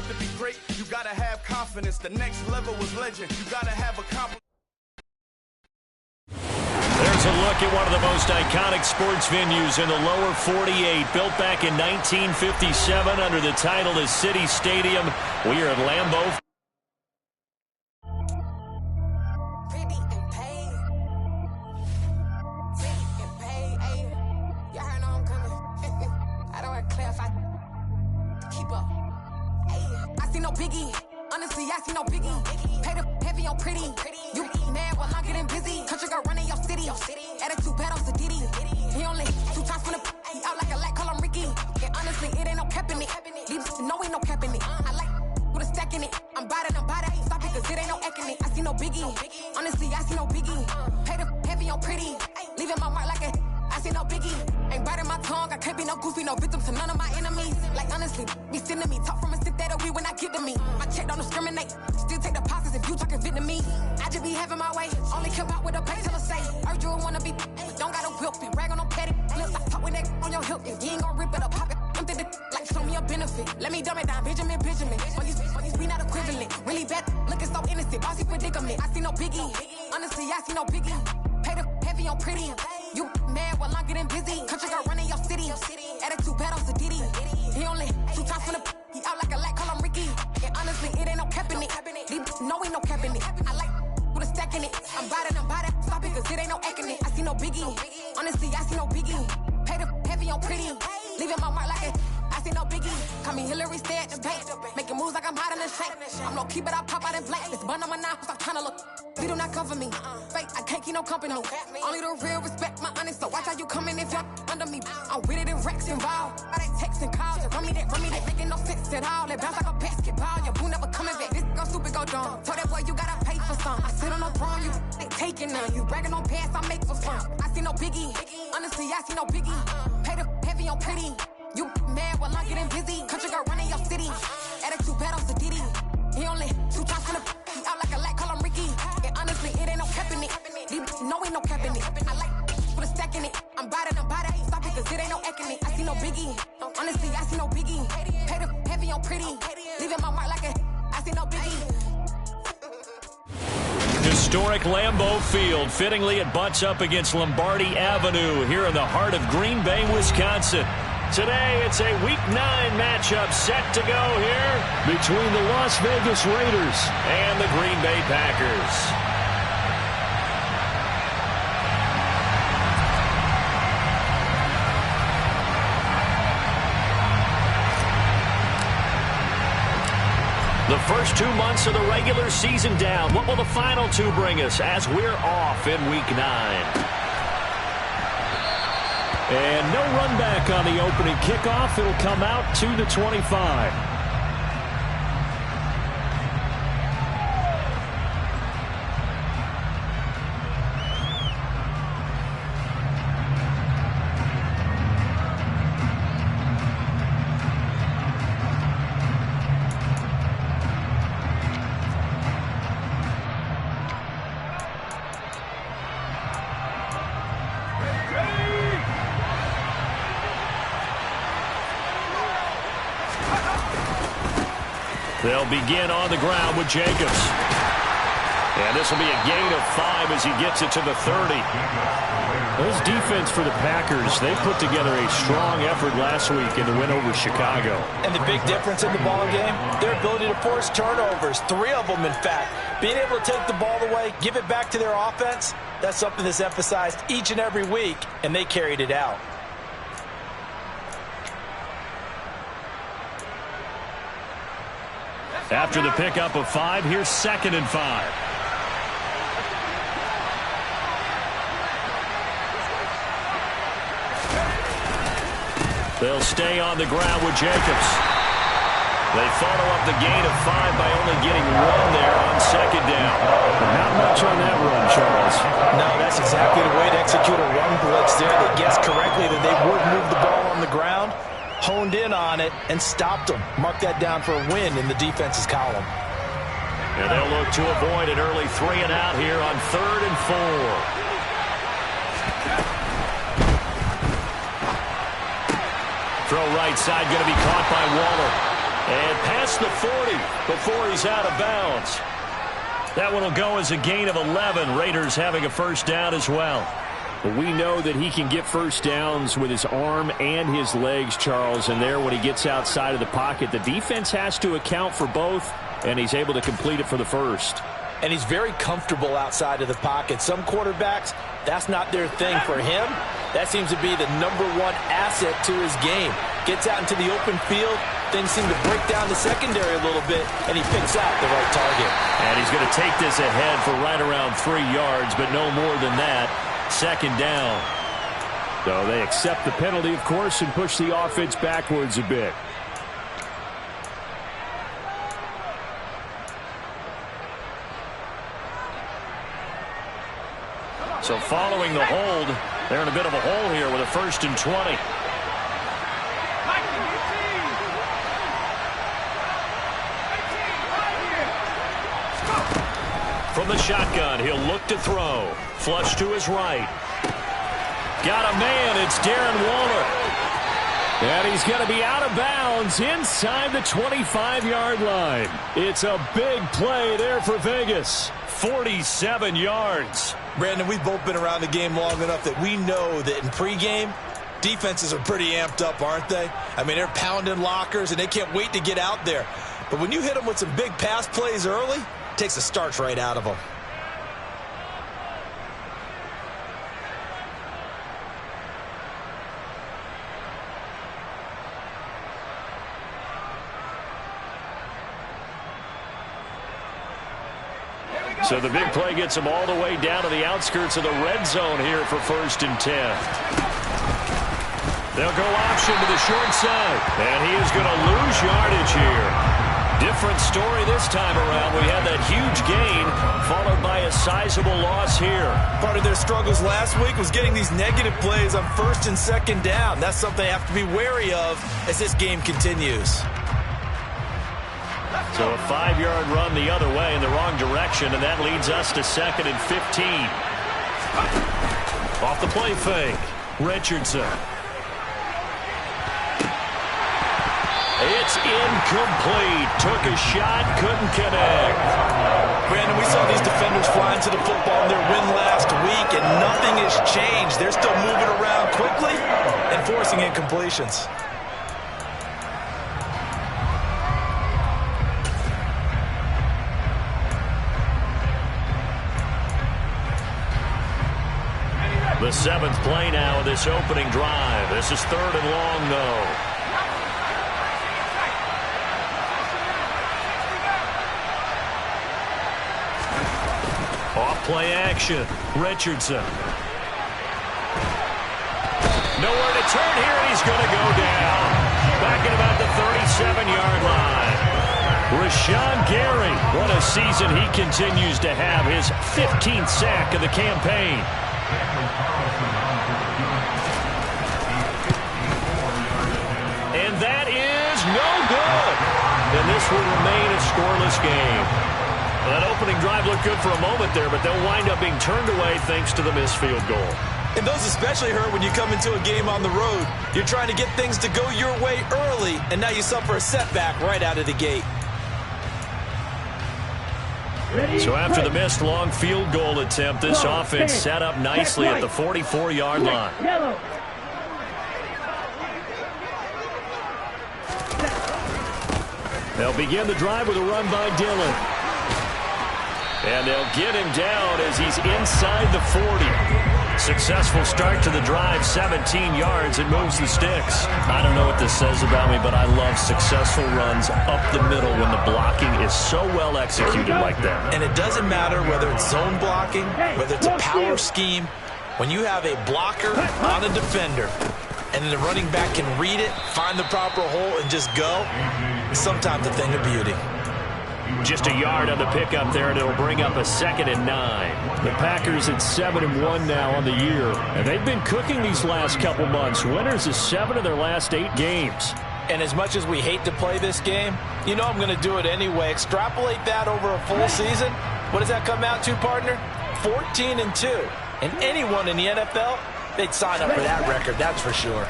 to be great, you gotta have confidence. The next level was legend. You gotta have a confidence. There's a look at one of the most iconic sports venues in the lower 48. Built back in 1957 under the title of City Stadium. We are at Lambeau. Biggie, honestly, I see no biggie. Pay the heavy on pretty. You mad while I'm getting busy. Country girl running your city. Attitude bad on Sadidi. He only 2 times from the he out like a light, call him Ricky. And honestly, it ain't no cap in it. These know ain't no cap in it. I like with a stack in it. I'm bad, stop it, cause it ain't no eck in it. I see no biggie. Honestly, I see no biggie. Pay the heavy on pretty. Leaving my mark like a I see no biggie. Ain't biting my tongue. I can't be no goofy, no victim to none of my enemies. Like honestly, be sending me talk from a stick that'll be when I get to me. My check don't discriminate. Still take deposits if you talking Vietnamese. I just be having my way. Only care about what the pay teller say. Heard you wanna be, but don't gotta whip it. Rag on no petty. Flips like talk with that on your hip. If you ain't gon' rip it up, pop it. I'm thinking like show me a benefit. Let me dumb it down, Benjamin. On these we not equivalent. Really bad, looking so innocent. Bossy predicament. I see no biggie. Honestly, I see no biggie. Pay the heavy on pretty. You mad while I'm getting busy. Country girl running your city. Attitude bad on Sadidi. He only 2 times from the he out like a light, call him Ricky. And honestly, it ain't no cap in it. These know ain't no cap in it. I like with a stack in it. I'm bad, stop it, cause it ain't no eck in it. I see no biggie. Honestly, I see no biggie. Pay the heavy on pretty. Leaving my mark like a I see no biggie. Call me Hillary, stay at the bank. Making moves like I'm hiding in shape. I'm low key, but I pop out in blank. This bun on my knife, stop trying to look. They do not cover me. Fake, I can't keep no company. Only the real respect my honest. So watch how you coming if you're under me. I'm with it in Rex involved. I they text and calls. Run me that. Making no sense at all. They bounce like a basketball. Your boo never coming back. This go stupid, go dumb. Told that boy you gotta pay for some. I sit on no throne, you ain't taking none. You bragging on past, I make for fun. I see no biggie. Honestly, I see no biggie. Pay the heavy on pretty. You mad while I'm getting busy. Country girl running your city. Attitude bad on Sadidi. He only 2 times from the he out like a light, call him Ricky. And honestly, it ain't no cap in it. These know ain't no cap in it. I like with a stack in it. I'm bad, stop it, cause it ain't no eck in it. I see no biggie. Honestly, I see no biggie. Pay the heavy on pretty. Leaving my mark like a I see no biggie. Historic Lambeau Field. Fittingly, it butts up against Lombardi Avenue here in the heart of Green Bay, Wisconsin. Today, it's a Week 9 matchup set to go here between the Las Vegas Raiders and the Green Bay Packers. The first 2 months of the regular season down. What will the final 2 bring us as we're off in Week 9? And no run back on the opening kickoff. It'll come out to the 25. They'll begin on the ground with Jacobs. And this will be a gain of 5 as he gets it to the 30. Those defense for the Packers, they put together a strong effort last week in the win over Chicago. And the big difference in the ball game, their ability to force turnovers, 3 of them in fact. Being able to take the ball away, give it back to their offense, that's something that's emphasized each and every week, and they carried it out. After the pickup of 5, here's 2nd and 5. They'll stay on the ground with Jacobs. They follow up the gain of 5 by only getting 1 there on 2nd down. Not much on that run, Charles. No, that's exactly the way to execute a run blitz there. They guessed correctly that they would move the ball on the ground, honed in on it, and stopped them. Mark that down for a win in the defense's column. And they'll look to avoid an early 3 and out here on 3rd and 4. Throw right side, going to be caught by Waller. And past the 40 before he's out of bounds. That one will go as a gain of 11. Raiders having a first down as well. We know that he can get first downs with his arm and his legs, Charles. And there, when he gets outside of the pocket, the defense has to account for both, and he's able to complete it for the first. And he's very comfortable outside of the pocket. Some quarterbacks, that's not their thing. For him, that seems to be the #1 asset to his game. Gets out into the open field, things seem to break down the secondary a little bit, and he picks out the right target. And he's going to take this ahead for right around 3 yards, but no more than that. Second down. So they accept the penalty, of course, and push the offense backwards a bit. So following the hold, they're in a bit of a hole here with a 1st and 20. From the shotgun, he'll look to throw. Flush to his right. Got a man. It's Darren Waller. And he's going to be out of bounds inside the 25-yard line. It's a big play there for Vegas. 47 yards. Brandon, we've both been around the game long enough that we know that in pregame, defenses are pretty amped up, aren't they? I mean, they're pounding lockers, and they can't wait to get out there. But when you hit them with some big pass plays early, it takes the starch right out of them. So the big play gets him all the way down to the outskirts of the red zone here for 1st and 10. They'll go option to the short side. And he is going to lose yardage here. Different story this time around. We had that huge gain followed by a sizable loss here. Part of their struggles last week was getting these negative plays on 1st and 2nd down. That's something they have to be wary of as this game continues. So a 5-yard run the other way in the wrong direction, and that leads us to 2nd and 15. Off the play fake, Richardson. It's incomplete. Took a shot, couldn't connect. Brandon, we saw these defenders flying to the football in their win last week, and nothing has changed. They're still moving around quickly and forcing incompletions. The 7th play now of this opening drive. This is 3rd and long, though. Off play action. Richardson. Nowhere to turn here, and he's going to go down. Back at about the 37-yard line. Rashawn Gary. What a season he continues to have. His 15th sack of the campaign. And that is no good. And this will remain a scoreless game. That opening drive looked good for a moment there, but they'll wind up being turned away thanks to the missed field goal. And those especially hurt when you come into a game on the road. You're trying to get things to go your way early, and now you suffer a setback right out of the gate. So after the missed long field goal attempt, this offense set up nicely at the 44-yard line. They'll begin the drive with a run by Dillon. And they'll get him down as he's inside the 40. Successful start to the drive, 17 yards, and moves the sticks. I don't know what this says about me, but I love successful runs up the middle when the blocking is so well executed like that. And it doesn't matter whether it's zone blocking, whether it's a power scheme. When you have a blocker on a defender, and then the running back can read it, find the proper hole, and just go, it's sometimes a thing of beauty. Just a yard on the pickup there, and it'll bring up a 2nd and 9. The Packers at 7-1 now on the year, and they've been cooking these last couple months. Winners of 7 of their last 8 games. And as much as we hate to play this game, you know I'm going to do it anyway. Extrapolate that over a full season. What does that come out to, partner? 14-2. And anyone in the NFL, they'd sign up for that record, that's for sure.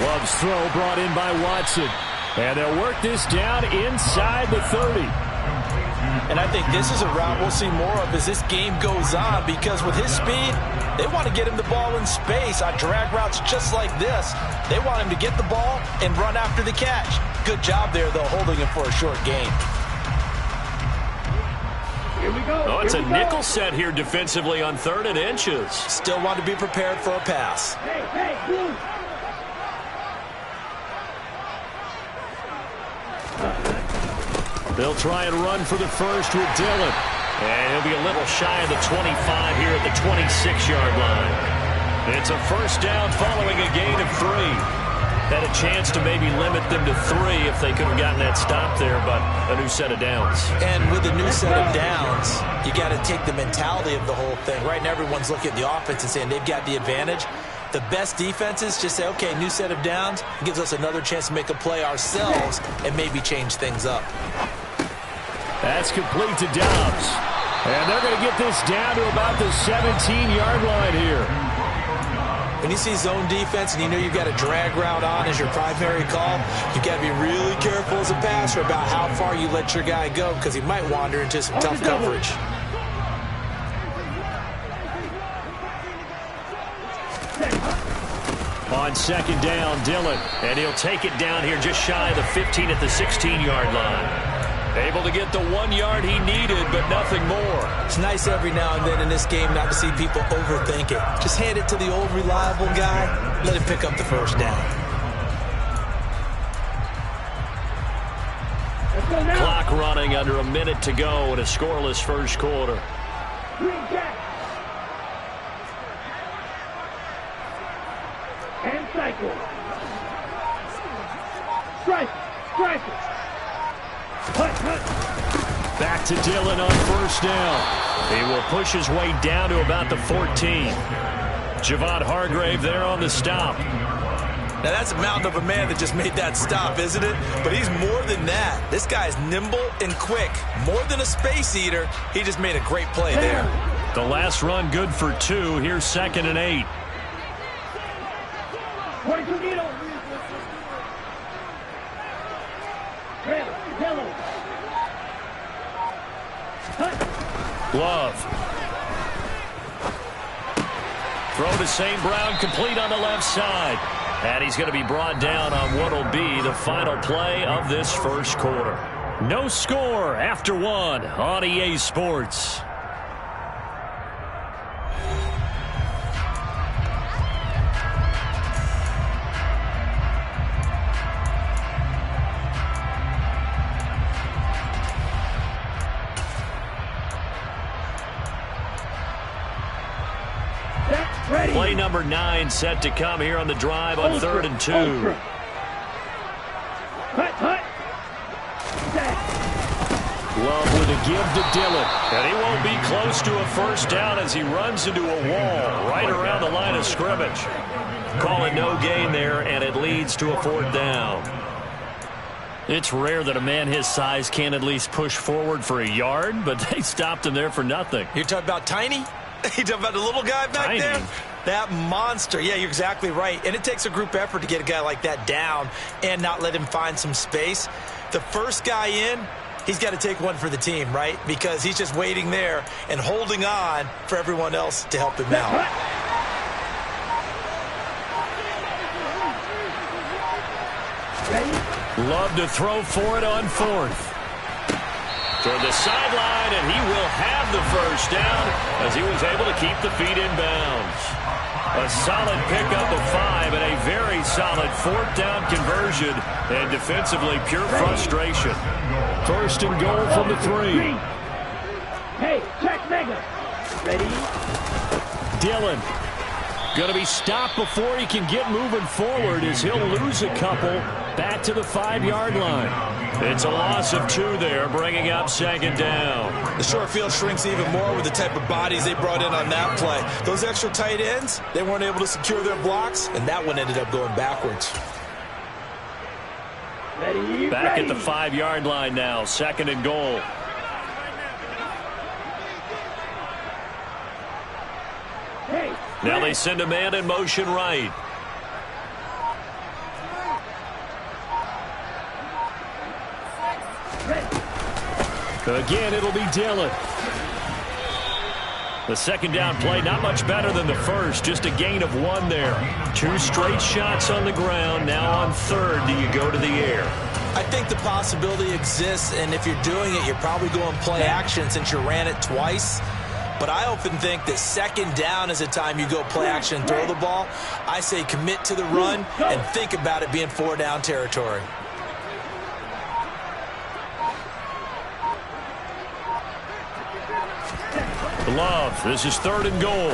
Love's throw brought in by Watson. And they'll work this down inside the 30. And I think this is a route we'll see more of as this game goes on, because with his speed, they want to get him the ball in space on drag routes just like this. They want him to get the ball and run after the catch. Good job there, though, holding him for a short gain. Oh, it's a nickel set here defensively on 3rd and inches. Still want to be prepared for a pass. They'll try and run for the first with Dillon. And he'll be a little shy of the 25 here at the 26-yard line. It's a first down following a gain of 3. Had a chance to maybe limit them to 3 if they could have gotten that stop there, but a new set of downs. And with a new set of downs, you got to take the mentality of the whole thing. Right now, everyone's looking at the offense and saying they've got the advantage. The best defenses just say, okay, new set of downs. It gives us another chance to make a play ourselves and maybe change things up. That's complete to Dobbs. And they're going to get this down to about the 17-yard line here. When you see zone defense and you know you've got a drag route on as your primary call, you've got to be really careful as a passer about how far you let your guy go, because he might wander into some tough coverage. On 2nd down, Dillon. And he'll take it down here just shy of the 15 at the 16-yard line. Able to get the 1 yard he needed, but nothing more. It's nice every now and then in this game not to see people overthink it. Just hand it to the old reliable guy. Let him pick up the first down. Clock running, under a minute to go in a scoreless first quarter. And cycle. Strike. Back to Dillon on first down. He will push his way down to about the 14. Javon Hargrave there on the stop. Now that's a mountain of a man that just made that stop, isn't it? But he's more than that. This guy's nimble and quick. More than a space eater, he just made a great play there. The last run good for 2. Here's 2nd and 8. Love. Throw to St. Brown, complete on the left side. And he's going to be brought down on what will be the final play of this first quarter. No score after 1 on EA Sports. Play number 9 set to come here on the drive on 3rd and 2. Love with a give to Dillon. And he won't be close to a first down as he runs into a wall right around the line of scrimmage. Call it no gain there, and it leads to a 4th down. It's rare that a man his size can at least push forward for a yard, but they stopped him there for nothing. You're talking about Tiny? You talking about the little guy back there? That monster. Yeah, you're exactly right. And it takes a group effort to get a guy like that down and not let him find some space. The first guy in, he's got to take one for the team, right? Because he's just waiting there and holding on for everyone else to help him out. Love to throw for it on 4th. Toward the sideline, and he will have the first down as he was able to keep the feet in bounds. A solid pickup of 5 and a very solid 4th down conversion, and defensively pure frustration. 1st and goal from the 3. Hey, check mega. Ready? Dillon going to be stopped before he can get moving forward as he'll lose a couple back to the 5-yard line. It's a loss of 2 there, bringing up 2nd down. The short field shrinks even more with the type of bodies they brought in on that play. Those extra tight ends, they weren't able to secure their blocks, and that one ended up going backwards. Back at the 5-yard line now, 2nd and goal. Now they send a man in motion right. Again, it'll be Dillon. The second down play, not much better than the first. Just a gain of 1 there. 2 straight shots on the ground. Now on third, do you go to the air? I think the possibility exists, and if you're doing it, you're probably going play action since you ran it twice. But I often think that second down is the time you go play action and throw the ball. I say commit to the run and think about it being 4-down territory. Love, this is 3rd and goal.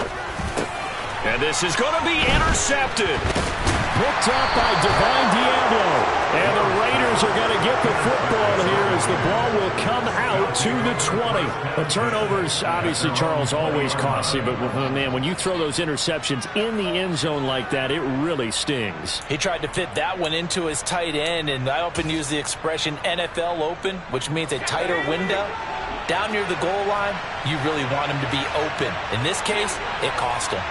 And this is going to be intercepted. Picked up by Divine Diablo. And the Raiders are going to get the football here as the ball will come out to the 20. The turnovers, obviously, Charles, always costly. But, man, when you throw those interceptions in the end zone like that, it really stings. He tried to fit that one into his tight end, and I often use the expression NFL open, which means a tighter window. Down near the goal line, you really want him to be open. In this case, it cost him.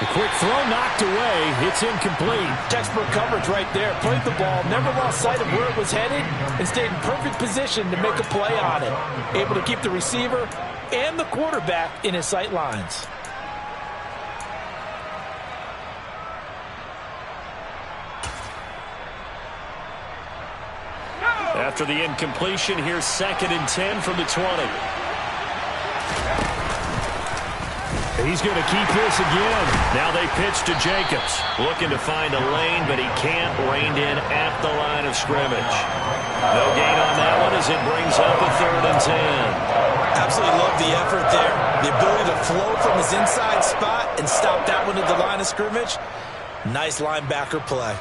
The quick throw knocked away. It's incomplete. Textbook coverage right there. Played the ball, never lost sight of where it was headed, and stayed in perfect position to make a play on it. Able to keep the receiver and the quarterback in his sight lines. After the incompletion, here's 2nd and 10 from the 20. He's going to keep this again. Now they pitch to Jacobs. Looking to find a lane, but he can't. Reined in at the line of scrimmage. No gain on that one as it brings up a 3rd and 10. Absolutely love the effort there. The ability to flow from his inside spot and stop that one at the line of scrimmage. Nice linebacker play.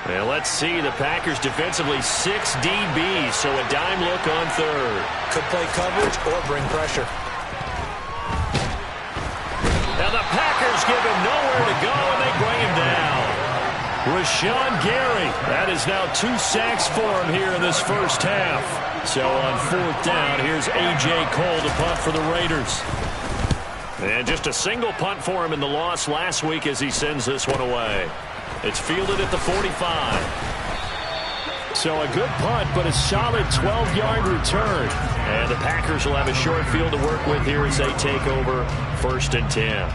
Well, let's see. The Packers defensively 6 DBs, so a dime look on 3rd. Could play coverage or bring pressure. Now the Packers give him nowhere to go, and they bring him down. Rashawn Gary. That is now 2 sacks for him here in this first half. So on 4th down, here's A.J. Cole to punt for the Raiders. And just a single punt for him in the loss last week as he sends this one away. It's fielded at the 45. So a good punt, but a solid 12-yard return. And the Packers will have a short field to work with here as they take over 1st and 10.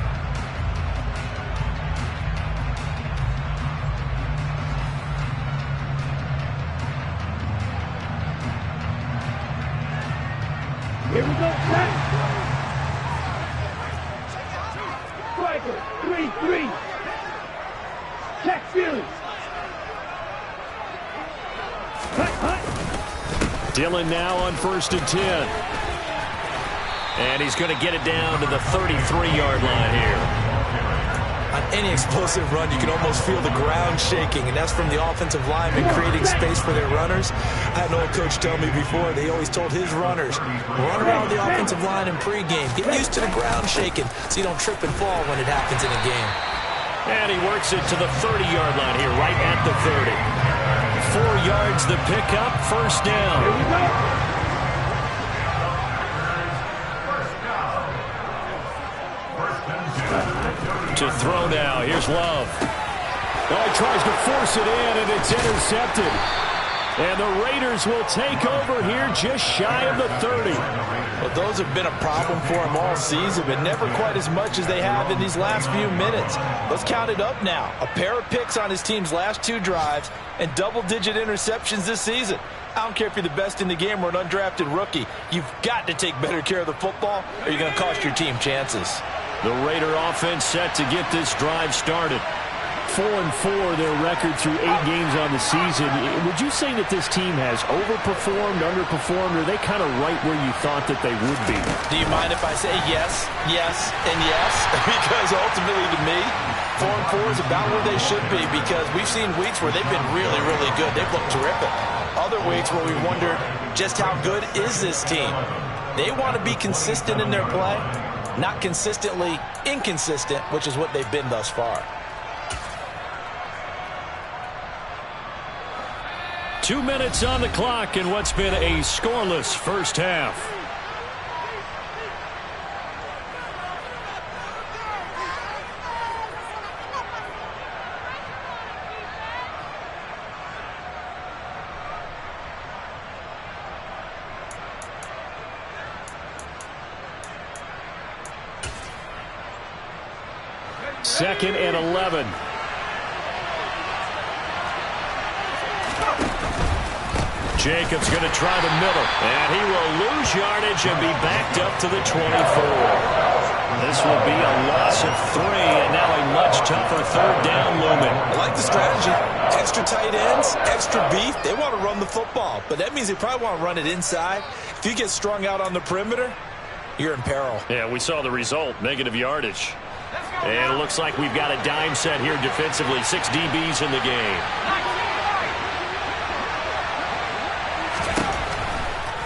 Here we go, set. Striker, 3-3. Check field. Dillon now on 1st and 10. And he's going to get it down to the 33-yard line here. On any explosive run, you can almost feel the ground shaking, and that's from the offensive linemen creating space for their runners. I had an old coach tell me before, they always told his runners, run around the offensive line in pregame. Get used to the ground shaking so you don't trip and fall when it happens in a game. And he works it to the 30-yard line here, right at the 30. 4 yards the pickup, 1st down. Here we go. To throw now, here's Love. Oh, he tries to force it in, and it's intercepted. And the Raiders will take over here just shy of the 30. Well, those have been a problem for him all season, but never quite as much as they have in these last few minutes. Let's count it up now. A pair of picks on his team's last 2 drives and double-digit interceptions this season. I don't care if you're the best in the game or an undrafted rookie. You've got to take better care of the football or you're going to cost your team chances. The Raider offense set to get this drive started. 4-4 their record through 8 games on the season. Would you say that this team has overperformed, underperformed, or are they kind of right where you thought that they would be? Do you mind if I say yes, yes, and yes? Because ultimately to me, 4-4 is about where they should be, because we've seen weeks where they've been really, really good. They've looked terrific. Other weeks where we wondered just how good is this team. They want to be consistent in their play, not consistently inconsistent, which is what they've been thus far. 2 minutes on the clock in what's been a scoreless first half. 2nd and 11. Jacobs going to try the middle, and he will lose yardage and be backed up to the 24. This will be a loss of 3, and now a much tougher 3rd down looming. I like the strategy. Extra tight ends, extra beef. They want to run the football, but that means they probably want to run it inside. If you get strung out on the perimeter, you're in peril. Yeah, we saw the result, negative yardage. And it looks like we've got a dime set here defensively. 6 DBs in the game.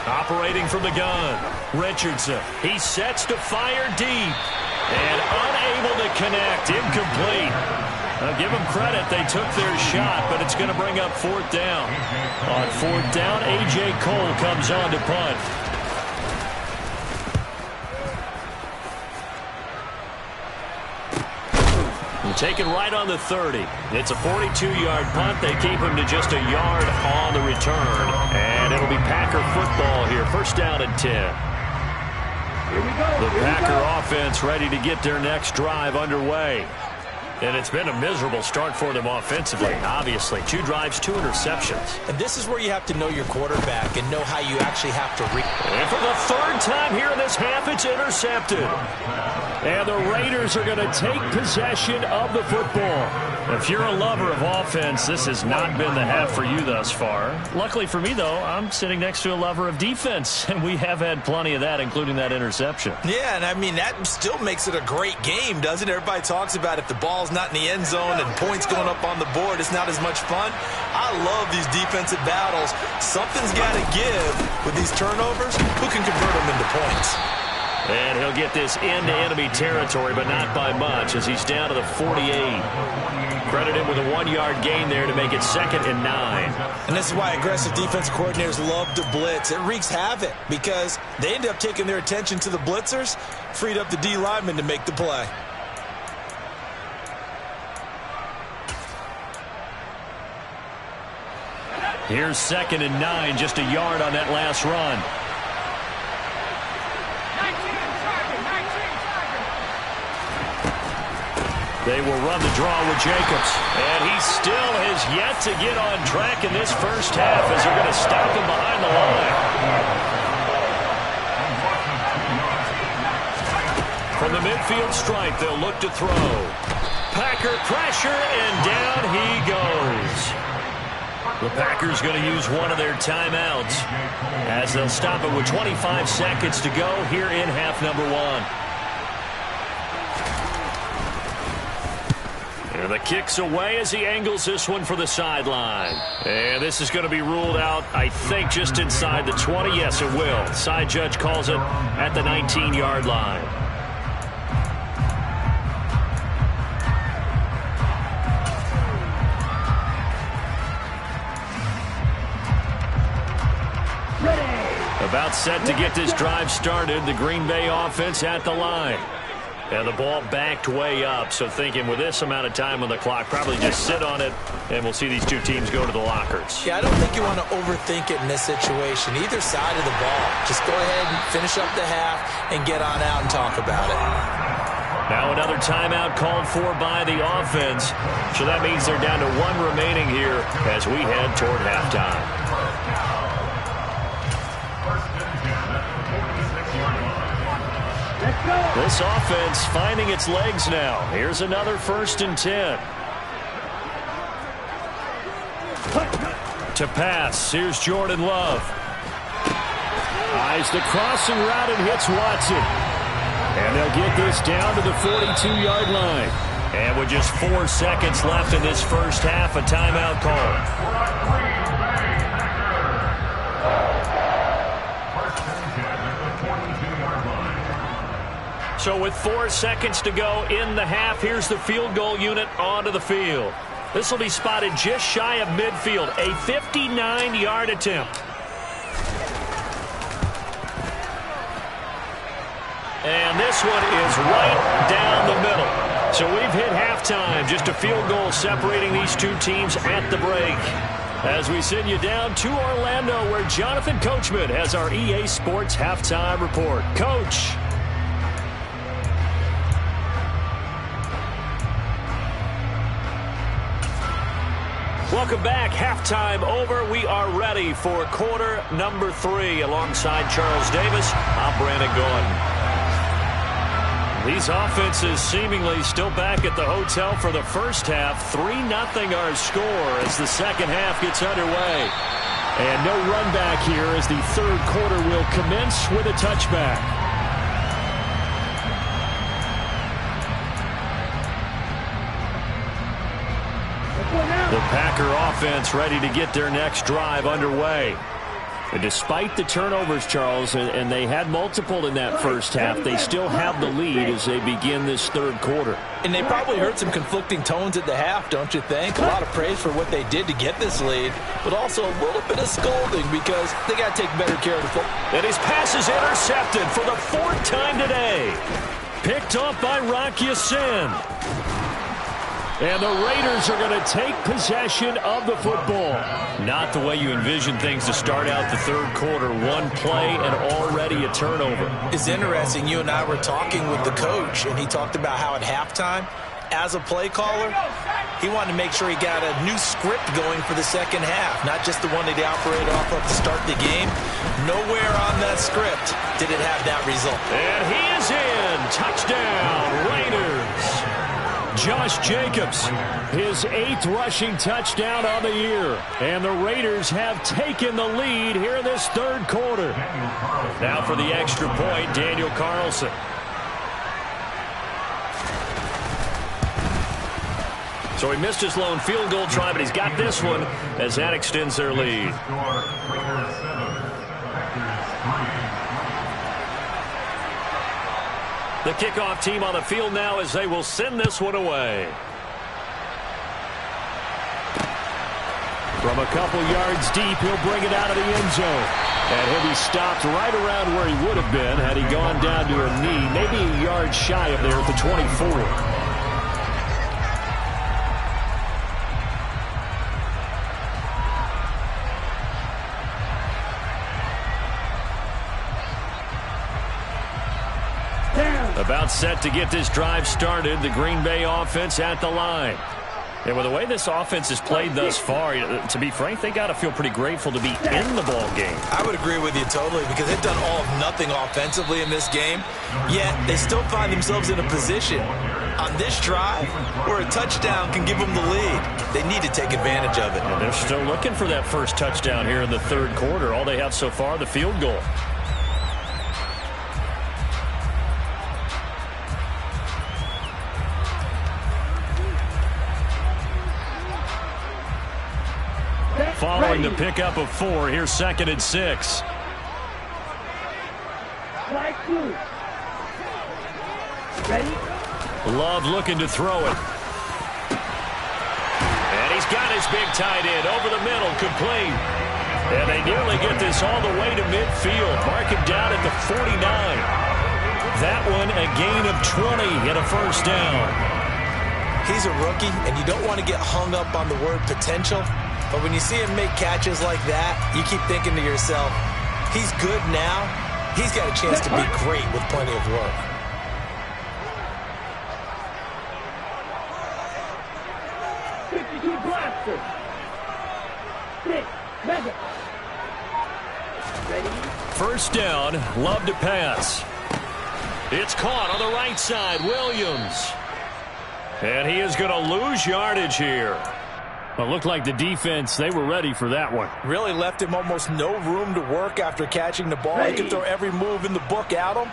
Operating from the gun, Richardson. He sets to fire deep and unable to connect. Incomplete. Now give them credit. They took their shot, but it's going to bring up 4th down. On 4th down, A.J. Cole comes on to punt. Taken right on the 30. It's a 42-yard punt. They keep him to just a yard on the return. And it'll be Packer football here. 1st down and 10. The Packer offense ready to get their next drive underway. And it's been a miserable start for them offensively, obviously. 2 drives, 2 interceptions. And this is where you have to know your quarterback and know how you actually have to read. And for the 3rd time here in this half, it's intercepted. And the Raiders are going to take possession of the football. If you're a lover of offense, this has not been the half for you thus far. Luckily for me, though, I'm sitting next to a lover of defense, and we have had plenty of that, including that interception. Yeah, and I mean, that still makes it a great game, doesn't it? Everybody talks about if the ball's not in the end zone and points going up on the board, it's not as much fun. I love these defensive battles. Something's got to give with these turnovers. Who can convert them into points? And he'll get this into enemy territory, but not by much, as he's down to the 48. Credit him with a 1-yard gain there to make it 2nd and 9. And this is why aggressive defense coordinators love to blitz. It wreaks havoc because they end up taking their attention to the blitzers, freed up the D lineman to make the play. Here's 2nd and 9, just a yard on that last run. They will run the draw with Jacobs. And he still has yet to get on track in this first half as they're going to stop him behind the line. From the midfield stripe, they'll look to throw. Packer pressure, and down he goes. The Packers going to use one of their timeouts as they'll stop it with 25 seconds to go here in half number 1. And the kick's away as he angles this one for the sideline. And this is going to be ruled out, I think, just inside the 20. Yes, it will. Side judge calls it at the 19-yard line. About set to get this drive started. The Green Bay offense at the line. And the ball backed way up, so thinking with this amount of time on the clock, probably just sit on it, and we'll see these two teams go to the lockers. Yeah, I don't think you want to overthink it in this situation, either side of the ball. Just go ahead and finish up the half and get on out and talk about it. Now another timeout called for by the offense, so that means they're down to 1 remaining here as we head toward halftime. This offense finding its legs now. Here's another 1st and 10. To pass. Here's Jordan Love. Eyes the crossing route and hits Watson. And they'll get this down to the 42-yard line. And with just 4 seconds left in this first half, a timeout call. So with 4 seconds to go in the half, here's the field goal unit onto the field. This will be spotted just shy of midfield, a 59-yard attempt. And this one is right down the middle. So we've hit halftime, just a field goal separating these two teams at the break. As we send you down to Orlando, where Jonathan Coachman has our EA Sports Halftime Report. Coach. Welcome back. Halftime over. We are ready for quarter number 3. Alongside Charles Davis, I'm Brandon Gaudin. These offenses seemingly still back at the hotel for the first half. 3-0 our score as the second half gets underway. And no run back here as the third quarter will commence with a touchback. The Packer offense ready to get their next drive underway. And despite the turnovers, Charles, and they had multiple in that first half, they still have the lead as they begin this third quarter. And they probably heard some conflicting tones at the half, don't you think? A lot of praise for what they did to get this lead, but also a little bit of scolding because they got to take better care of the football. And his pass is intercepted for the 4th time today. Picked off by Rocky Sin. And the Raiders are going to take possession of the football. Not the way you envision things to start out the third quarter. One play and already a turnover. It's interesting. You and I were talking with the coach, and he talked about how at halftime, as a play caller, he wanted to make sure he got a new script going for the second half, not just the one that he operated off of to start the game. Nowhere on that script did it have that result. And he is in. Touchdown, Raiders. Josh Jacobs, his 8th rushing touchdown on the year. And the Raiders have taken the lead here in this third quarter. Now for the extra point, Daniel Carlson. So he missed his lone field goal try, but he's got this one as that extends their lead. The kickoff team on the field now as they will send this one away. From a couple yards deep, he'll bring it out of the end zone. And he'll be stopped right around where he would have been had he gone down to a knee, maybe a yard shy of there at the 24. About set to get this drive started, the Green Bay offense at the line. And with the way this offense has played thus far, to be frank, they got to feel pretty grateful to be in the ball game. I would agree with you totally because they've done all of nothing offensively in this game, yet they still find themselves in a position on this drive where a touchdown can give them the lead. They need to take advantage of it. And they're still looking for that first touchdown here in the third quarter. All they have so far, the field goal. Following the pickup of 4, here's 2nd and 6. Love looking to throw it. And he's got his big tight end over the middle, complete. And they nearly get this all the way to midfield. Mark him down at the 49. That one a gain of 20 and a first down. He's a rookie, and you don't want to get hung up on the word potential. But when you see him make catches like that, you keep thinking to yourself, he's good now. He's got a chance to be great with plenty of work. First down, Love to pass. It's caught on the right side, Williams. And he is going to lose yardage here. Well, it looked like the defense, they were ready for that one. Really left him almost no room to work after catching the ball. He could throw every move in the book at him.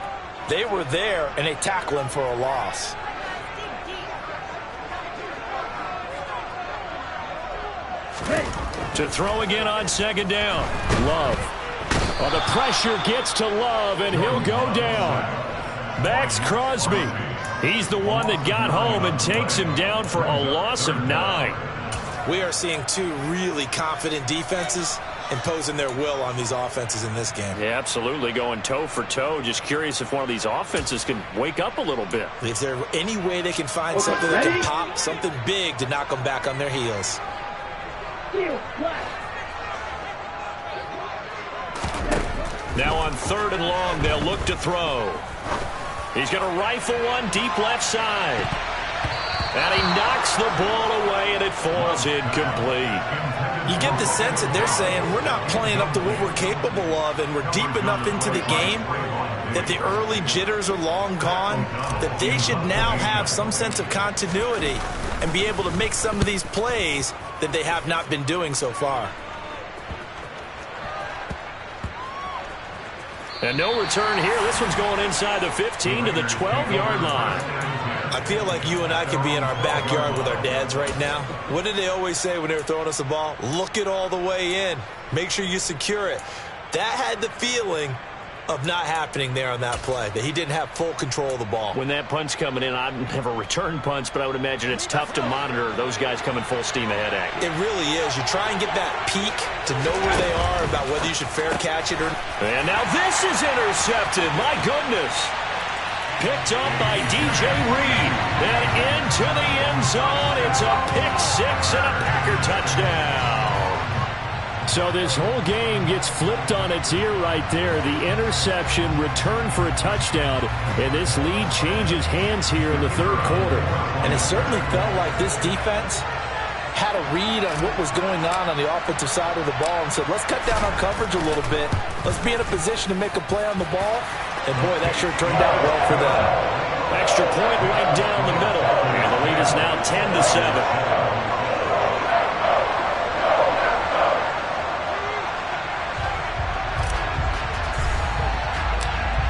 They were there, and they tackle him for a loss. To throw again on 2nd down. Love. Well, the pressure gets to Love, and he'll go down. Max Crosby. He's the one that got home and takes him down for a loss of 9. We are seeing 2 really confident defenses imposing their will on these offenses in this game. Yeah, absolutely, going toe for toe. Just curious if one of these offenses can wake up a little bit. Is there any way they can find something that can pop, something big to knock them back on their heels? Now on 3rd and long, they'll look to throw. He's going to rifle one deep left side. And he knocks the ball away, and it falls incomplete. You get the sense that they're saying we're not playing up to what we're capable of, and we're deep enough into the game that the early jitters are long gone, that they should now have some sense of continuity and be able to make some of these plays that they have not been doing so far. And no return here. This one's going inside the 15 to the 12-yard line. I feel like you and I could be in our backyard with our dads right now. What did they always say when they were throwing us the ball? Look it all the way in. Make sure you secure it. That had the feeling of not happening there on that play, that he didn't have full control of the ball. When that punt's coming in, I've never returned punts, but I would imagine it's tough to monitor those guys coming full steam ahead at you. It really is. You try and get that peek to know where they are, about whether you should fair catch it or... And now this is intercepted. My goodness. Picked up by DJ Reed. And into the end zone. It's a pick six and a Packer touchdown. So this whole game gets flipped on its ear right there. The interception, return for a touchdown, and this lead changes hands here in the third quarter. And it certainly felt like this defense had a read on what was going on the offensive side of the ball and said, let's cut down on coverage a little bit. Let's be in a position to make a play on the ball. And, boy, that sure turned out well for them. Extra point right down the middle. And the lead is now 10-7.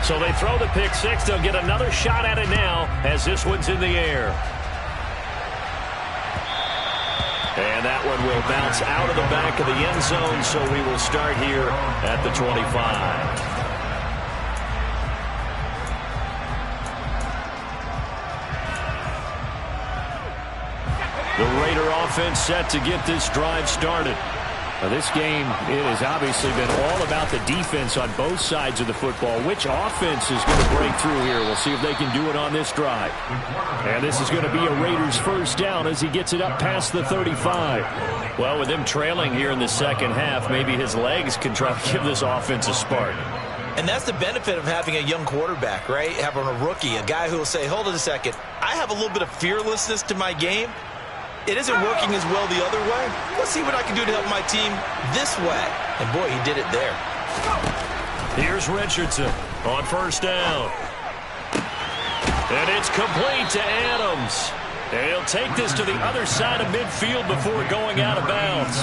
So they throw the pick six. They'll get another shot at it now as this one's in the air. And that one will bounce out of the back of the end zone, so we will start here at the 25. The Raider offense set to get this drive started. Now this game, it has obviously been all about the defense on both sides of the football. Which offense is going to break through here? We'll see if they can do it on this drive. And this is going to be a Raiders first down as he gets it up past the 35. Well, with him trailing here in the second half, maybe his legs can try to give this offense a spark. And that's the benefit of having a young quarterback, right? Having a rookie, a guy who will say, hold it a second, I have a little bit of fearlessness to my game. It isn't working as well the other way. Let's see what I can do to help my team this way. And, boy, he did it there. Here's Richardson on first down. And it's complete to Adams. And he'll take this to the other side of midfield before going out of bounds.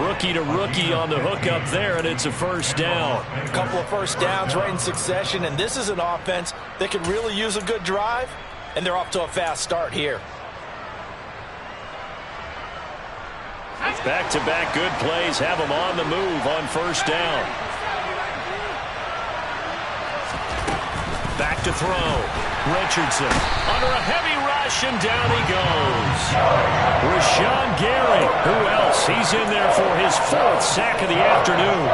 Rookie to rookie on the hook up there, and it's a first down. A couple of first downs right in succession, and this is an offense that can really use a good drive, and they're off to a fast start here. Back-to-back good plays have them on the move on first down. Back to throw. Richardson under a heavy rush, and down he goes. Rashawn Gary. Who else? He's in there for his fourth sack of the afternoon.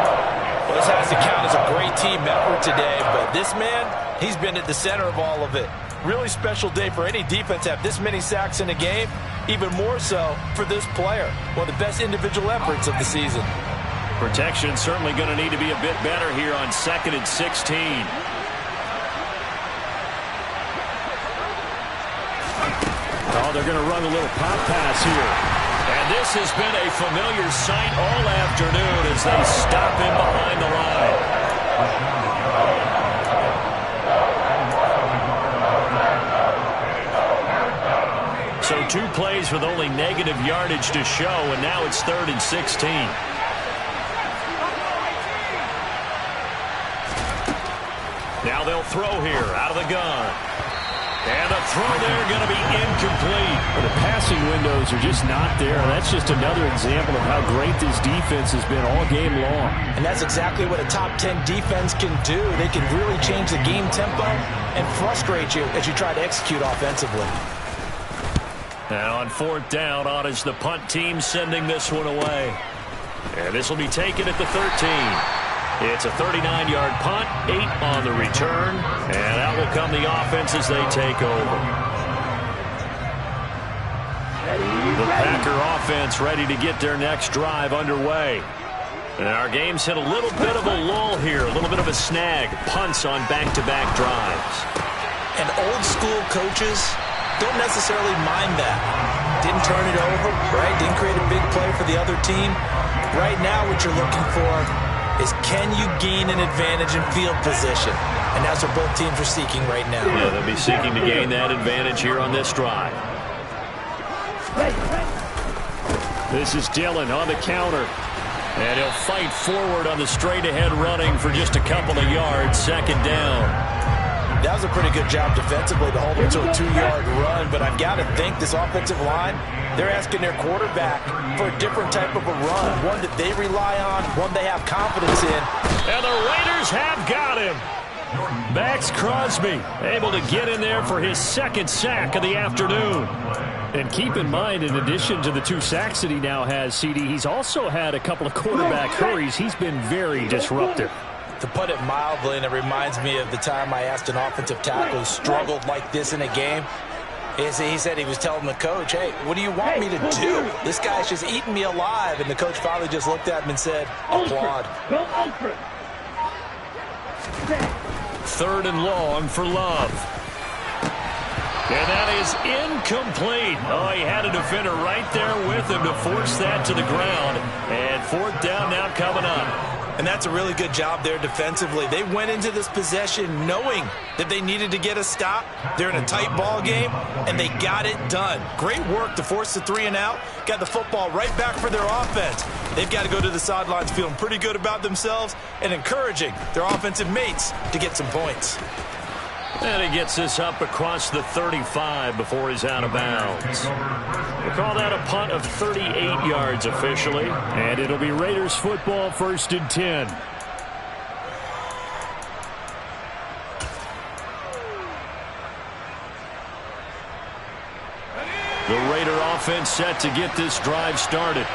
Well, this has to count as a great team effort today, but this man, he's been at the center of all of it. Really special day for any defense to have this many sacks in a game. Even more so for this player. One of the best individual efforts of the season. Protection certainly going to need to be a bit better here on 2nd and 16. Oh, they're going to run a little pop pass here. And this has been a familiar sight all afternoon as they stop him behind the line. So 2 plays with only negative yardage to show, and now it's 3rd and 16. Now they'll throw here out of the gun. And the throw there going to be incomplete. Well, the passing windows are just not there. That's just another example of how great this defense has been all game long. And that's exactly what a top 10 defense can do. They can really change the game tempo and frustrate you as you try to execute offensively. Now on 4th down, on is the punt team sending this one away. And this will be taken at the 13. It's a 39-yard punt, 8 on the return, and out will come the offense as they take over. The Packer offense ready to get their next drive underway. And our game's hit a little bit of a lull here, a little bit of a snag, punts on back-to-back drives. And old school coaches, don't necessarily mind that. Didn't turn it over, right? Didn't create a big play for the other team. Right now, what you're looking for is, can you gain an advantage in field position? And that's what both teams are seeking right now. Yeah, they'll be seeking to gain that advantage here on this drive. This is Dillon on the counter. And he'll fight forward on the straight-ahead running for just a couple of yards. Second down. That was a pretty good job defensively to hold him to a 2-yard run. But I've got to think this offensive line, they're asking their quarterback for a different type of a run. One that they rely on, one they have confidence in. And the Raiders have got him. Max Crosby able to get in there for his second sack of the afternoon. And keep in mind, in addition to the 2 sacks that he now has, CD, he's also had a couple of quarterback hurries. He's been very disruptive. To put it mildly, and it reminds me of the time I asked an offensive tackle who struggled like this in a game. He said he was telling the coach, hey, what do you want me to do? This guy's just eating me alive. And the coach finally just looked at him and said, applaud. Third and long for Love. And that is incomplete. Oh, he had a defender right there with him to force that to the ground. And fourth down now coming up. And that's a really good job there defensively. They went into this possession knowing that they needed to get a stop. They're in a tight ball game, and they got it done. Great work to force the 3 and out. Got the football right back for their offense. They've got to go to the sidelines feeling pretty good about themselves and encouraging their offensive mates to get some points. And he gets this up across the 35 before he's out of bounds. We'll call that a punt of 38 yards officially. And it'll be Raiders football, 1st and 10. The Raider offense set to get this drive started.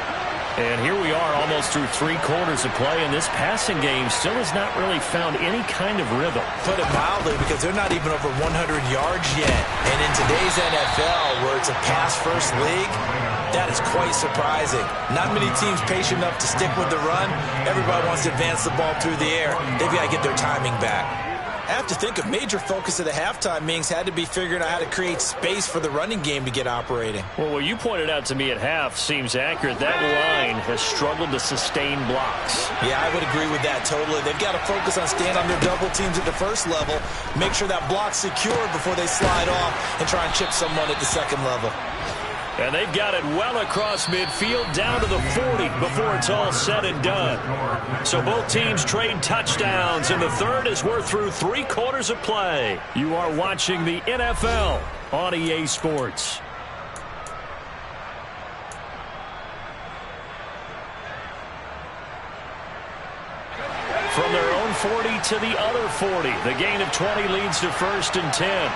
And here we are almost through 3 quarters of play, and this passing game still has not really found any kind of rhythm. Put it mildly, because they're not even over 100 yards yet. And in today's NFL, where it's a pass-first league, that is quite surprising. Not many teams patient enough to stick with the run. Everybody wants to advance the ball through the air. They've got to get their timing back. I have to think a major focus of the halftime meetings had to be figuring out how to create space for the running game to get operating. Well, what you pointed out to me at half seems accurate. That line has struggled to sustain blocks. Yeah, I would agree with that totally. They've got to focus on staying on their double teams at the first level, make sure that block's secure before they slide off and try and chip someone at the second level. And they've got it well across midfield down to the 40 before it's all said and done. So both teams trade touchdowns in the third as we're through 3 quarters of play. You are watching the NFL on EA Sports. From their own 40 to the other 40. The gain of 20 leads to 1st and 10.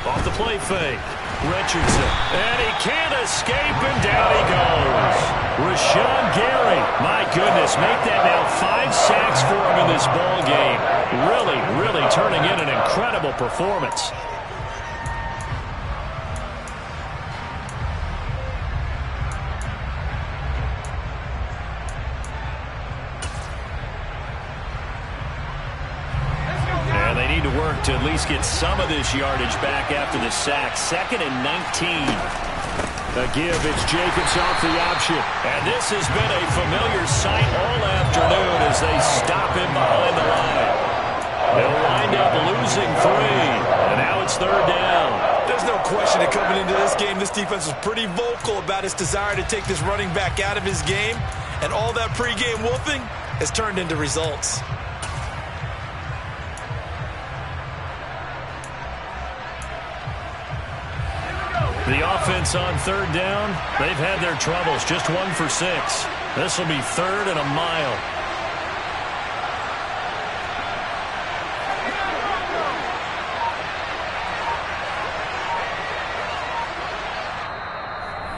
Off the play fake. Richardson. And he can't escape, and down he goes. Rashawn Gary. My goodness, make that now 5 sacks for him in this ball game. Really turning in an incredible performance. To at least get some of this yardage back after the sack. 2nd and 19. A give, it's Jacobs off the option. And this has been a familiar sight all afternoon as they stop him behind the line. They'll wind up losing 3. And now it's 3rd down. There's no question that coming into this game, this defense was pretty vocal about its desire to take this running back out of his game. And all that pregame wolfing has turned into results. The offense on 3rd down, they've had their troubles. Just 1 for 6. This will be 3rd and a mile.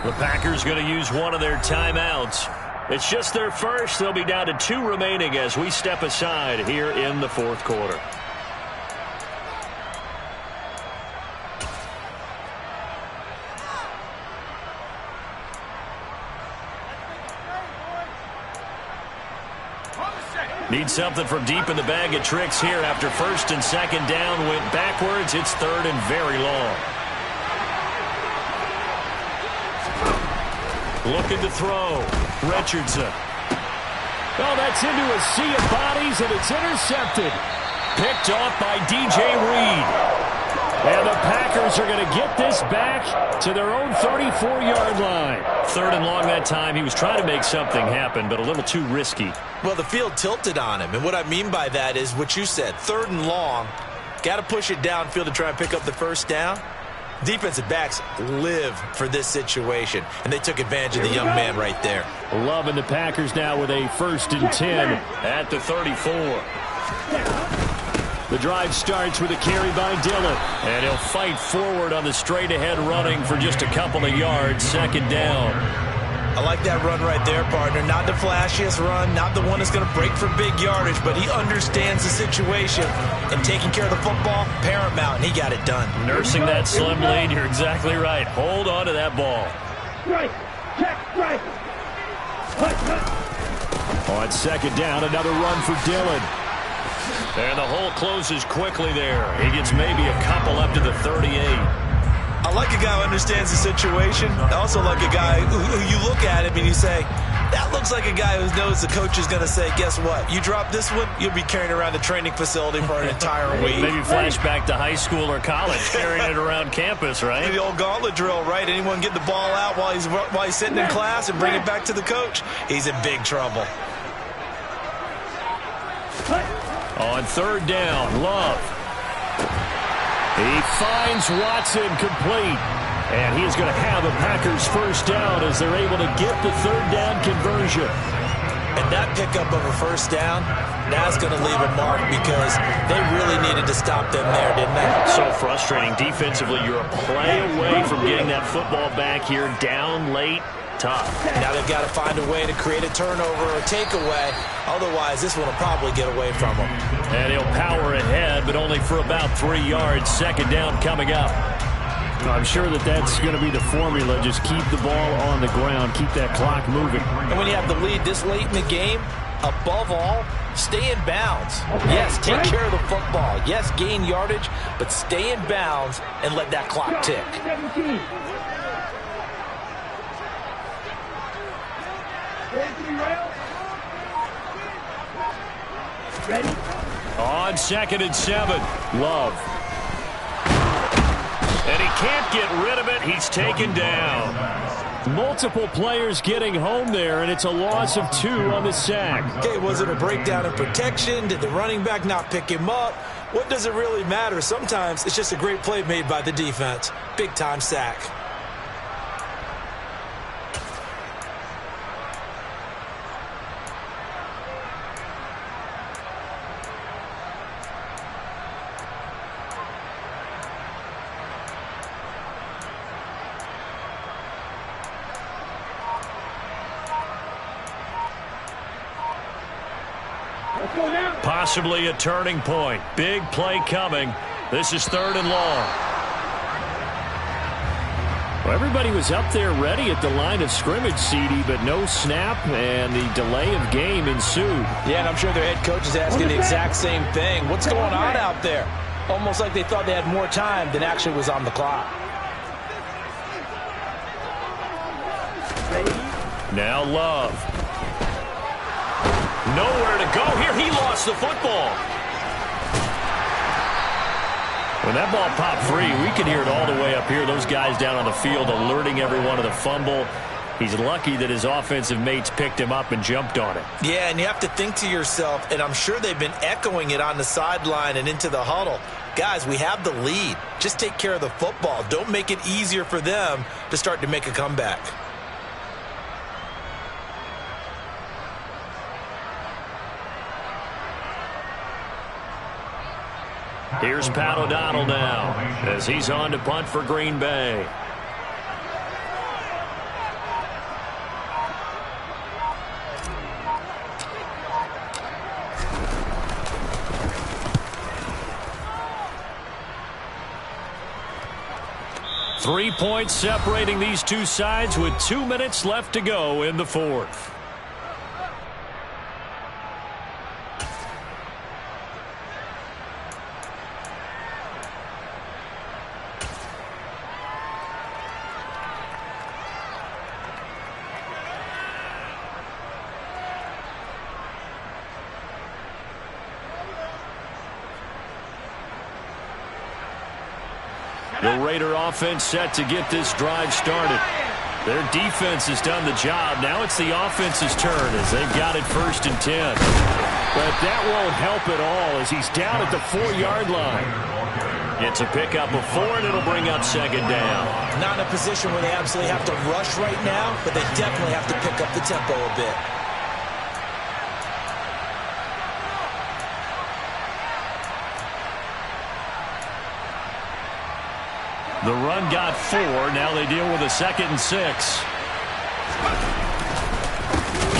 The Packers going to use one of their timeouts. It's just their first. They'll be down to 2 remaining as we step aside here in the 4th quarter. Need something from deep in the bag of tricks here after first and second down went backwards. It's third and very long. Looking to throw. Richardson. Oh, that's into a sea of bodies, and it's intercepted. Picked off by DJ Reed. And the Packers are going to get this back to their own 34-yard line. Third and long that time. He was trying to make something happen, but a little too risky. Well, the field tilted on him, and what I mean by that is what you said, third and long. Got to push it downfield to try and pick up the first down. Defensive backs live for this situation, and they took advantage of the young man right there. Loving the Packers now with a first and 10 at the 34. The drive starts with a carry by Dillon. And he'll fight forward on the straight-ahead running for just a couple of yards. Second down. I like that run right there, partner. Not the flashiest run, not the one that's going to break for big yardage, but he understands the situation, and taking care of the football, paramount, and he got it done. Nursing that slim lead, you're exactly right. Hold on to that ball. Strike. Check. Strike. On second down, another run for Dillon. And the hole closes quickly there. He gets maybe a couple up to the 38. I like a guy who understands the situation. I also like a guy who you look at him and you say, that looks like a guy who knows the coach is going to say, guess what? You drop this one, you'll be carrying around the training facility for an entire week. Maybe flashback to high school or college, carrying it around campus, right? The old gauntlet drill, right? Anyone get the ball out while he's sitting in class and bring it back to the coach? He's in big trouble. On third down, Love. He finds Watson complete. And he's going to have a Packers first down as they're able to get the third down conversion. And that pickup of a first down, that's going to leave a mark because they really needed to stop them there, didn't they? So frustrating. Defensively, you're a play away from getting that football back here down late. Tough. Now they've got to find a way to create a turnover or a takeaway. Otherwise, this one will probably get away from them. And he'll power ahead, but only for about 3 yards. Second down coming up. I'm sure that's going to be the formula. Just keep the ball on the ground. Keep that clock moving. And when you have the lead this late in the game, above all, stay in bounds. Yes, take care of the football. Yes, gain yardage, but stay in bounds and let that clock tick. 17. Ready? On second and 7, Love. And he can't get rid of it. He's taken down. Multiple players getting home there, and it's a loss of 2 on the sack. Okay, was it a breakdown in protection? Did the running back not pick him up? What does it really matter? Sometimes it's just a great play made by the defense. Big-time sack. Possibly a turning point. Big play coming. This is third and long. Well, everybody was up there ready at the line of scrimmage, CD, but no snap, and the delay of game ensued. Yeah, and I'm sure their head coach is asking the exact same thing. What's going on out there? Almost like they thought they had more time than actually was on the clock. Now Love. Nowhere to go here. He lost the football. When that ball popped free, we could hear it all the way up here. Those guys down on the field alerting everyone of the fumble. He's lucky that his offensive mates picked him up and jumped on it. Yeah, and you have to think to yourself, and I'm sure they've been echoing it on the sideline and into the huddle. Guys, we have the lead. Just take care of the football. Don't make it easier for them to start to make a comeback. Here's Pat O'Donnell now as he's on to punt for Green Bay. Three points separating these two sides with 2 minutes left to go in the fourth. The Raider offense set to get this drive started. Their defense has done the job. Now it's the offense's turn as they've got it 1st and 10. But that won't help at all as he's down at the 4-yard line. It's a pickup of 4, and it'll bring up 2nd down. Not in a position where they absolutely have to rush right now, but they definitely have to pick up the tempo a bit. The run got 4. Now they deal with a 2nd and 6.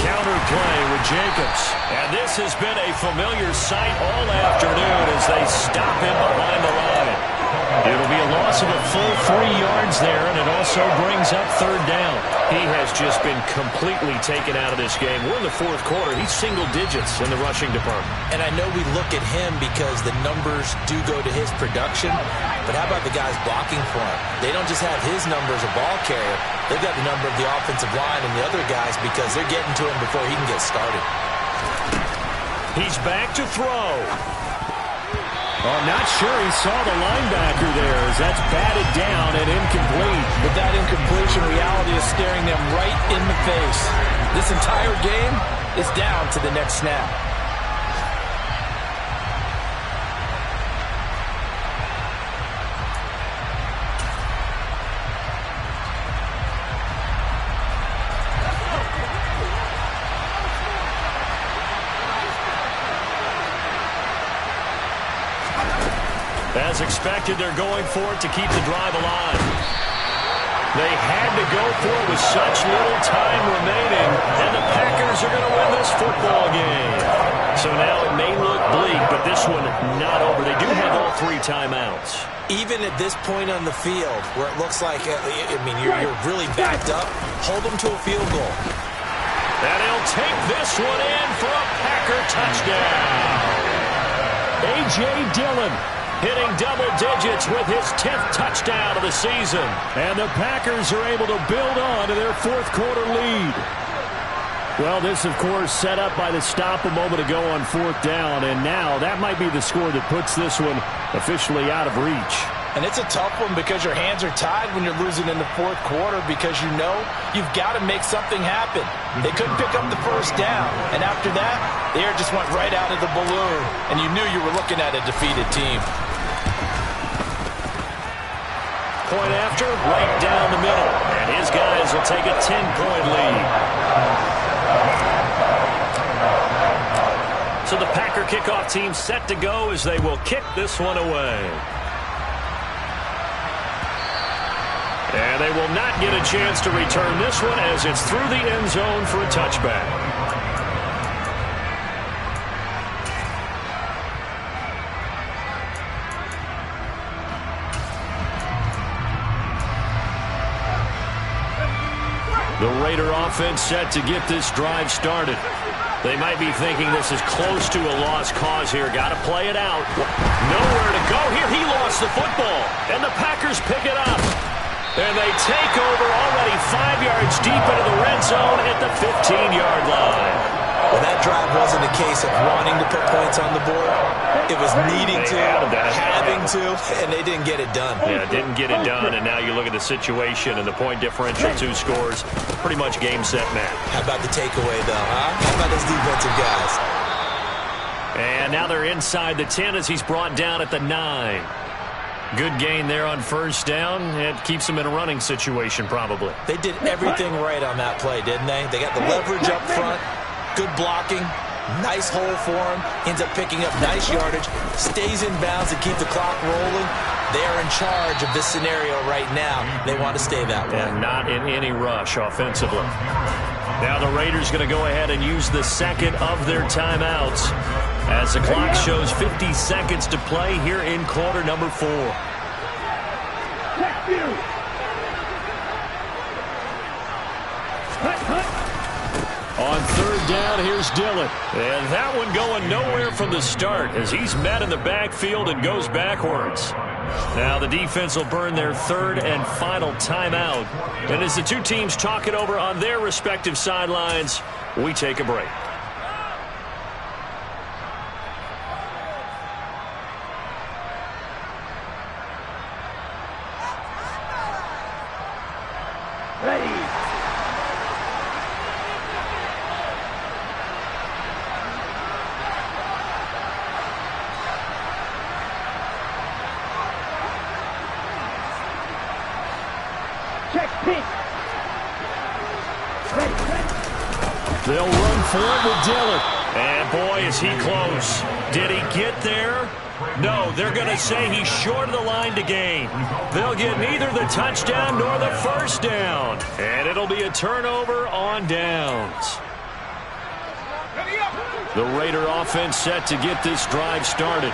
Counter play with Jacobs. And this has been a familiar sight all afternoon as they stop him behind the line. It'll be a loss of a full 3 yards there, and it also brings up 3rd down. He has just been completely taken out of this game. We're in the 4th quarter. He's single digits in the rushing department. And I know we look at him because the numbers do go to his production, but how about the guys blocking for him? They don't just have his number as a ball carrier. They've got the number of the offensive line and the other guys because they're getting to him before he can get started. He's back to throw. I'm not sure he saw the linebacker there as that's batted down and incomplete. But that incompletion reality is staring them right in the face. This entire game is down to the next snap. As expected, they're going for it to keep the drive alive. They had to go for it with such little time remaining, and the Packers are going to win this football game. So now it may look bleak, but this one not over. They do have all 3 timeouts. Even at this point on the field, where it looks like, you're really backed up, hold them to a field goal. And he'll take this one in for a Packer touchdown. A.J. Dillon hitting double digits with his 10th touchdown of the season. And the Packers are able to build on to their 4th quarter lead. Well, this, of course, set up by the stop a moment ago on 4th down. And now that might be the score that puts this one officially out of reach. And it's a tough one because your hands are tied when you're losing in the 4th quarter because you know you've got to make something happen. They couldn't pick up the 1st down. And after that, the air just went right out of the balloon. And you knew you were looking at a defeated team. Point after, right down the middle. And his guys will take a 10-point lead. So the Packer kickoff team set to go as they will kick this one away. And they will not get a chance to return this one as it's through the end zone for a touchback. The Raider offense set to get this drive started. They might be thinking this is close to a lost cause here. Got to play it out. Nowhere to go here. He lost the football. And the Packers pick it up. And they take over already 5 yards deep into the red zone at the 15-yard line. Well, that drive wasn't a case of wanting to put points on the board. It was needing to, having to, and they didn't get it done. Yeah, didn't get it done, and now you look at the situation and the point differential, 2 scores, pretty much game, set, match. How about the takeaway, though, huh? How about those defensive guys? And now they're inside the 10 as he's brought down at the 9. Good gain there on 1st down. It keeps them in a running situation, probably. They did everything right on that play, didn't they? They got the leverage up front. Good blocking, nice hole for him, ends up picking up nice yardage, stays in bounds to keep the clock rolling. They are in charge of this scenario right now. They want to stay that way. And not in any rush offensively. Now the Raiders going to go ahead and use the 2nd of their timeouts as the clock shows 50 seconds to play here in quarter number 4. On 3rd down, here's Dillon. And that one going nowhere from the start as he's met in the backfield and goes backwards. Now the defense will burn their 3rd and final timeout. And as the 2 teams talk it over on their respective sidelines, we take a break. Pitch. They'll run for it with Dillon. And boy, is he close. Did he get there? No, they're going to say he's short of the line to gain. They'll get neither the touchdown nor the first down. And it'll be a turnover on downs. The Raider offense set to get this drive started.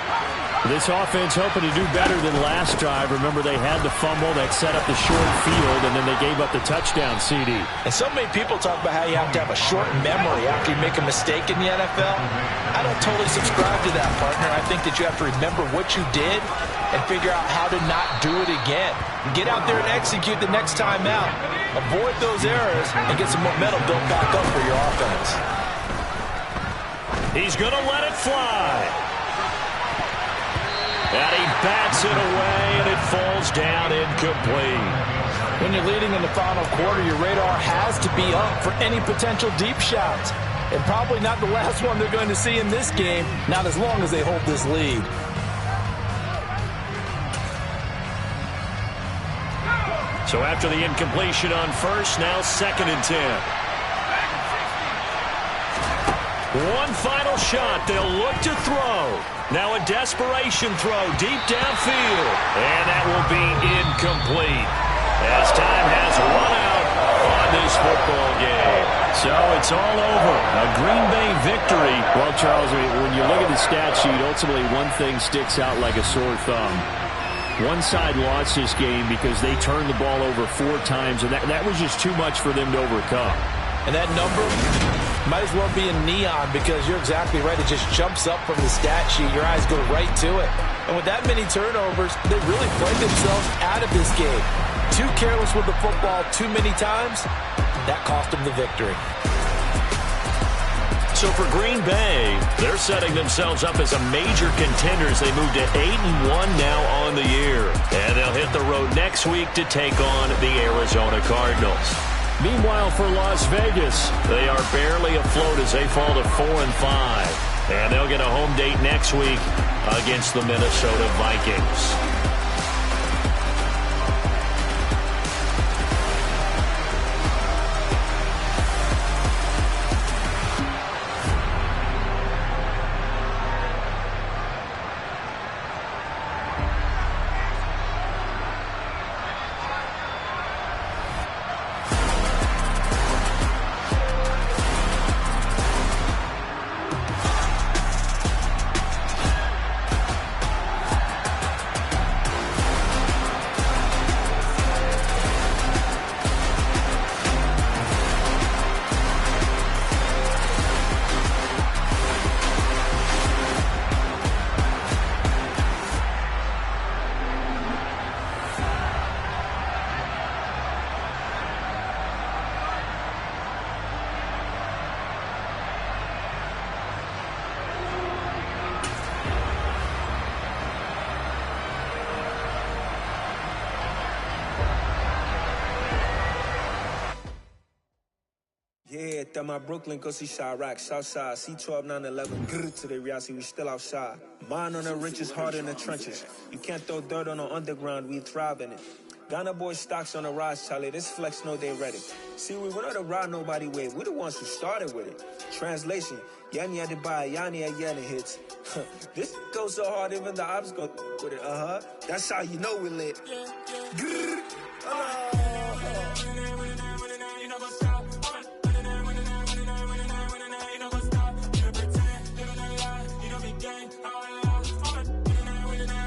This offense hoping to do better than last drive. Remember, they had the fumble that set up the short field, and then they gave up the touchdown CD. And so many people talk about how you have to have a short memory after you make a mistake in the NFL. I don't totally subscribe to that, partner. I think that you have to remember what you did and figure out how to not do it again. Get out there and execute the next time out. Avoid those errors and get some momentum built back up for your offense. He's going to let it fly. And he bats it away, and it falls down incomplete. When you're leading in the final quarter, your radar has to be up for any potential deep shots. And probably not the last one they're going to see in this game, not as long as they hold this lead. So after the incompletion on first, now 2nd and 10. One final shot. They'll look to throw. Now a desperation throw deep downfield. And that will be incomplete as time has run out on this football game. So it's all over. A Green Bay victory. Well, Charles, when you look at the stat sheet, ultimately one thing sticks out like a sore thumb. One side lost this game because they turned the ball over 4 times, and that was just too much for them to overcome. And that number might as well be in neon because you're exactly right. It just jumps up from the stat sheet. Your eyes go right to it. And with that many turnovers, they really played themselves out of this game. Too careless with the football too many times. That cost them the victory. So for Green Bay, they're setting themselves up as a major contenders. They move to 8-1 now on the year. And they'll hit the road next week to take on the Arizona Cardinals. Meanwhile, for Las Vegas, they are barely afloat as they fall to 4-5. And they'll get a home date next week against the Minnesota Vikings. Yeah, that my Brooklyn, go see Chirac, Southside, C12, 911, grrr to the reality, we still outside. Mine on the riches, hard in the trenches. You can't throw dirt on the underground, we thrive in it. Ghana boys stocks on the rise, Charlie, this flex know they ready. See, we went on the ride nobody wave, we the ones who started with it. Translation, Yanni had to buy, Yanni had Yanni hits. This goes so hard, even the ops go with it, That's how you know we lit. Grrr, Gang,